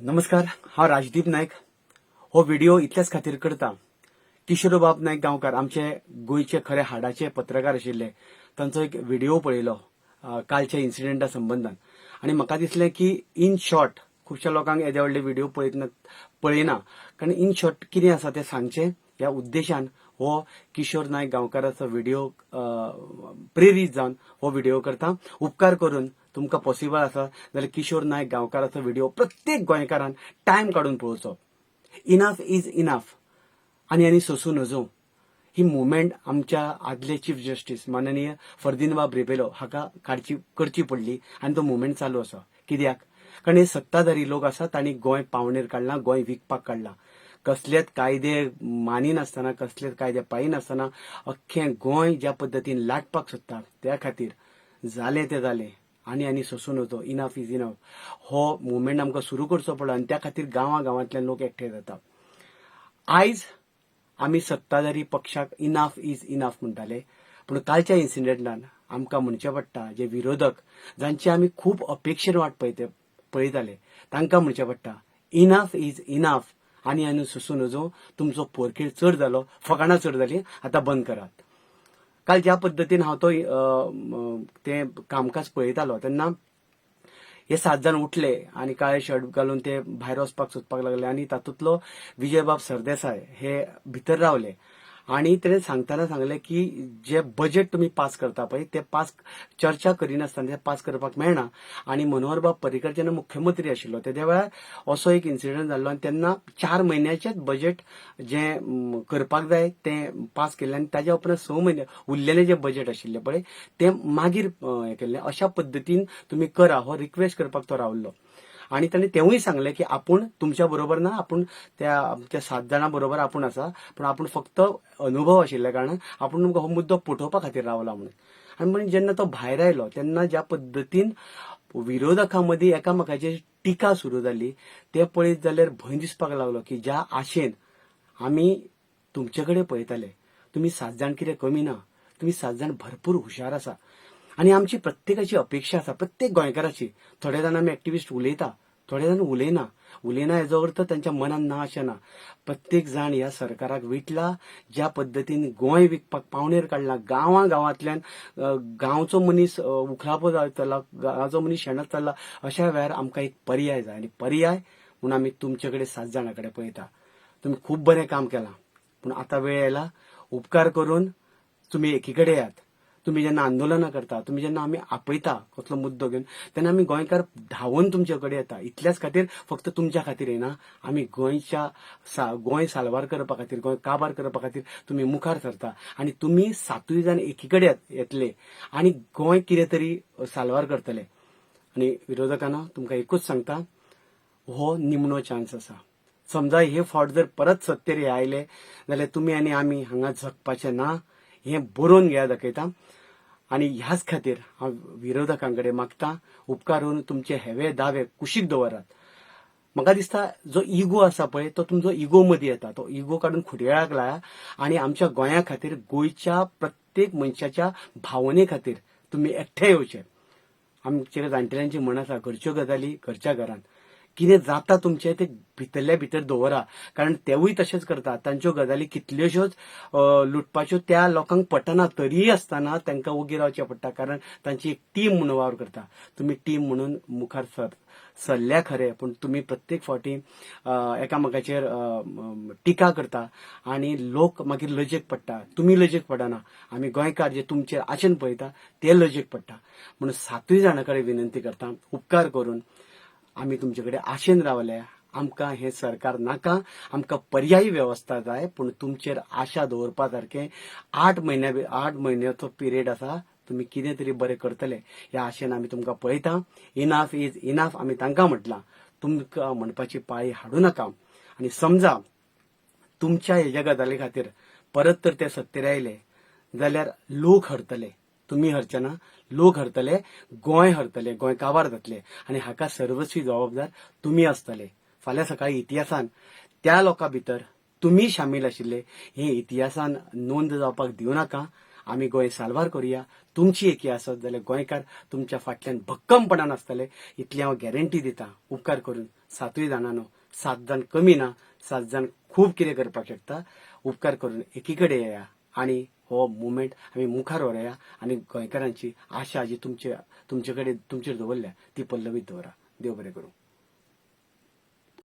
नमस्कार, हांव राजदीप नायक. हो व्हिडिओ इतल्याच खातीर करता. किशोरबाब नायक गांवकार आमचे गोंयचे खरे हाडाचे पत्रकार आशिल्ले. तांचो एक व्हिडिओ पळयलो कालच्या इन्सिडेंटा संबंधान आनी म्हाका दिसलें की इन शॉर्ट खुबश्या लोकांक येदे व्हडले व्हिडिओ पळयना कारण इन शॉर्ट कितें आसा तें सांगचें ह्या उद्देशान हो किशोर नायक गांवकाराचो व्हिडिओ प्रेरीत जावन हो व्हिडिओ करता. उपकार करून तुमकां पॉसिबल आसा जाल्यार किशोर नायक गांवकाराचो व्हिडिओ प्रत्येक गोंयकारान टायम काडून पळोवचो. इनफ इज इनफ आनी सोंसूं नजो ही मुवमेंट आमच्या आदले चीफ जस्टीस माननीय फर्दिनबाब रेपेलो हाका करची पडली आनी तो मुवमेंट चालू आसा. कित्याक? कारण हे सत्ताधारी लोक आसा तांणी गोंय पावणेर काडलां, गोंय विकपाक काडलां. कसलेच कायदे मानिनासतना, कसलेच कायदे पाळिनासतना अख्खें गोंय ज्या पद्दतीन लाटपाक सोदता त्या खातीर जालें तें जालें आनी सोंसूं नजो. इनफ इज इनफ हो मुवमेंट आमकां सुरू करचो पडलो आनी त्या खातीर गांवांतल्यान लोक एकठांय जाता. आयज आमी सत्ताधारी पक्षाक इनफ इज इनफ म्हणटाले, पूण कालच्या इन्सिडेंटान आमकां म्हणचें पडटा जे विरोधक जांची आमी खूब अपेक्षेन वाट पळयताले तांकां म्हणचें पडटा इनफ इज इनफ आनी सोंसूं नजो. तुमचो पोरखेळ चड जालो, फकाणां चड जालीं, आतां बंद करात. काल ज्या पद्दतीन हांव तें कामकाज पळयतालो तेन्ना हे 7 जाण उठले आनी काळे शर्ट घालून ते भायर वचपाक सोदपाक लागले आनी तातूंतलो विजयबाब सरदेसाय हे भितर रावले आनी तेणें सांगताना सांगलें की जे बजेट तुमी पास करता पळय ते पास चर्चा करिनासतना ते पास करपाक मेळना. आनी मनोहरबाब पर्रीकर जेन्ना मुख्यमंत्री आशिल्लो तेद्या वेळार असो एक इन्सिडंट जाल्लो आनी तेन्ना 4 म्हयन्याचेच बजेट जें करपाक जाय तें पास केल्लें आनी ताज्या उपरांत 6 म्हयने उरलेलें जें बजेट आशिल्लें पळय तें मागीर हें केल्लें. अशा पद्दतीन तुमी करा हो रिक्वेस्ट करपाक तो रावल्लो आनी ताणें तेवूय सांगलें की आपूण तुमच्या बरोबर ना, आपूण त्या 7 जाणां बरोबर आपूण आसा, पूण आपूण फक्त अनुभव आशिल्ल्या कारणान आपूण तुमकां हो मुद्दो पटोवपा खातीर रावला म्हणून. आनी म्हणून जेन्ना तो भायर आयलो तेन्ना ज्या पद्दतीन विरोधकां मदीं एकामेकाची टिका सुरू जाली तें पळयत जाल्यार भंय दिसपाक लागलो की ज्या आशेन आमी तुमचे कडेन पळयताले तुमी 7 जाण कितें कमी ना, तुमी 7 जाण भरपूर हुशार आसा आनी आमची प्रत्येकाची अपेक्षा आसा, प्रत्येक गोंयकाराची. थोडे जाण आमी एक्टिविस्ट उलयता, थोडे जाण उलयना हेजो अर्थ तांच्या मनान ना अशें ना. प्रत्येक जाण ह्या सरकाराक विटला. ज्या पद्दतीन गोंय विकपाक पावणेर काडलां, गांवांतल्यान गांवचो मनीस उखलापो जाताला, गांवचो मनीस शेणत चल्ला, अशा वेळार आमकां एक पर्याय जाय आनी पर्याय म्हूण आमी तुमचे कडेन 7 जाणां कडेन पळयता. तुमी खूब बरें काम केलां, पूण आतां वेळ येयला. उपकार करून तुमी एकी कडेन येयात. तुमी जेन्ना आंदोलनां करता, तुमी जेन्ना आमी आपयता कसलो मुद्दो घेवन तेन्ना आमी गोंयकार धांवून तुमचे कडेन येता. इतल्याच खातीर फक्त तुमच्या खातीर येना, आमी गोंय साल्वार करपा खातीर, गोंय काबार करपा खातीर तुमी मुखार सरता आनी तुमी 7 जाण एकी कडेन येतले आनी गोंय कितें तरी साल्वार करतले. आनी विरोधकांनो तुमकां एकूच सांगता, हो निमणो चान्स आसा. समजा हे फावट जर परत सत्तेर हे आयले जाल्यार तुमी आनी आमी हांगा जगपाचें ना, हें बरोवन घेया दाखयता. आनी ह्याच खातीर हांव विरोधकां कडेन मागतां, उपकार करून तुमचे हेवे दावे कुशीक दवरात. म्हाका दिसता जो इगो आसा पळय तो तुमचो इगो मदीं येता, तो इगो काडून खुटयाळाक लाया आनी आमच्या गोंया खातीर, गोंयच्या प्रत्येक मनशाच्या भावने खातीर तुमी एकठांय येवचे. आमच्या जाणटेल्यांची म्हण आसा, घरच्यो गजाली घरच्या घरान. कितें जाता तुमचें तें भितरल्या भितर दवरा, कारण तेवूय तशेंच करता. तांच्यो गजाली कितल्योश्योच लुटपाच्यो त्या लोकांक पटना तरी आसतना तांकां ओगी रावचें पडटा, कारण तांची एक टीम म्हणून वावर करता. तुमी टीम म्हणून मुखार सरल्या खरे, पूण तुमी प्रत्येक फावटी एकामेकाचेर टिका करता आनी लोक मागीर लजेक पडटा. तुमी लजेक पडना, आमी गोंयकार जे तुमचेर आशेन पळयता ते लजेक पडटा. म्हणून 7 जाणां कडेन विनंती करता, उपकार करून आमी तुमचे कडेन आशेन रावल्या. आमकां हें सरकार नाका, आमकां पर्यायी वेवस्था जाय, पूण तुमचेर आशा दवरपा सारकें 8 म्हयन्याचो पिरियड आसा. तुमी कितें तरी बरें करतले ह्या आशेन आमी तुमकां पळयता. इनफ इज इनफ आमी तांकां म्हटलां, तुमकां म्हणपाची पाळी हाडूं नाका. आनी समजा तुमच्या हेज्या गजाली खातीर परत तर ते सत्तेर आयले जाल्यार लोक हरतले, तुमी हरचे ना, लोक हरतले, गोंय हरतले, गोंय काबार जातले आनी हाका सर्वस्वी जबाबदार तुमी आसतले. फाल्यां सकाळी इतिहासान त्या लोकां भितर तुमी शामील आशिल्ले हे इतिहासान नोंद जावपाक दिवं नाका. आमी गोंय साल्वार करुया. तुमची एकी आसत जाल्यार गोंयकार तुमच्या फाटल्यान भक्कमपणान आसतले, इतली हांव गॅरंटी दितां. उपकार करून 7 जाणांनो, 7 जाण कमी ना, 7 जाण खूब कितें करपाक शकता. उपकार करून एकीकडे येया आणि हो मुवमेंट आमी मुखार व्हरया आणि गोंयकारांची आशा जी तुमचे कडेन तुमचेर दवरल्या ती पल्लवीत दवरा. देव बरें करूं.